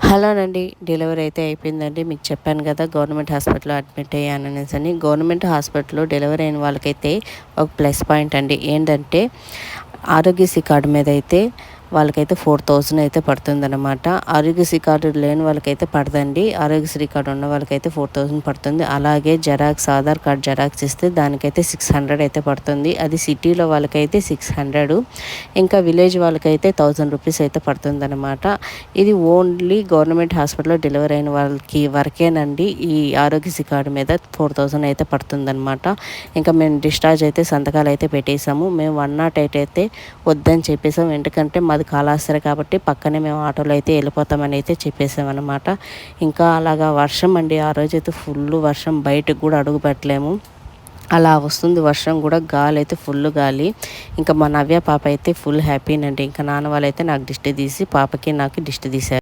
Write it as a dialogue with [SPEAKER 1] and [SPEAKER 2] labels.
[SPEAKER 1] హలోనండి. Delivery అయితే అయిపోయిందండి. మీకు చెప్పాను కదా! గవర్నమెంట్ హాస్పిటల్‌లో అడ్మిట్ అయ్యాననేసని. గవర్నమెంట్ హాస్పిటల్‌లో డెలివరీ అయిన వాళ్ళకైతే ఒక ప్లస్ పాయింట్ అండి. ఏంటంటే ఆరోగ్యశ్రీ కార్డ్ మీదైతే వాళ్ళకైతే 4000 అయితే పడుతుందనమాట. ఆరోగ్యశ్రీ కార్డు లేని వాళ్ళకైతే పడదండి. ఆరోగ్యశ్రీ కార్డు ఉన్న వాళ్ళకైతే 4000 పడుతుంది. అలాగే జెరాక్స్ ఆధార్ కార్డ్ జెరాక్స్ ఇస్తే దానికైతే 600 అయితే పడుతుంది. అది సిటీలో వాళ్ళకైతే 600, ఇంకా విలేజ్ వాళ్ళకైతే 1000 రూపీస్ అయితే పడుతుందనమాట. ఇది ఓన్లీ గవర్నమెంట్ హాస్పిటల్‌లో డెలివరీ అయిన వాళ్ళకి వరకేనండి. ఈ ఆరోగ్యశ్రీ కార్డు మీద 4000 అయితే పడుతుందనమాట. ఇంకా మేము డిశ్చార్జ్ అయితే సంతకాలు అయితే పెట్టేసాము. మేము 108 అయితే వద్దని చెప్పేసాం. ఎందుకంటే మాది కాళహస్తి కాబట్టి పక్కనే మేము ఆటోలో అయితే వెళ్ళిపోతామని అయితే చెప్పేసామన్నమాట. ఇంకా అలాగా వర్షం అండి. ఆ రోజైతే ఫుల్ వర్షం, బయటకు కూడా అడుగు పెట్టలేము. అలా వస్తుంది వర్షం కూడా, గాలి అయితే ఫుల్ గాలి. ఇంకా మా నవ్య పాప అయితే ఫుల్ హ్యాపీనండి. ఇంకా నాన్న వాళ్ళైతే నాకు దిష్టి తీసి పాపకి నాకు దిష్టి తీశారు.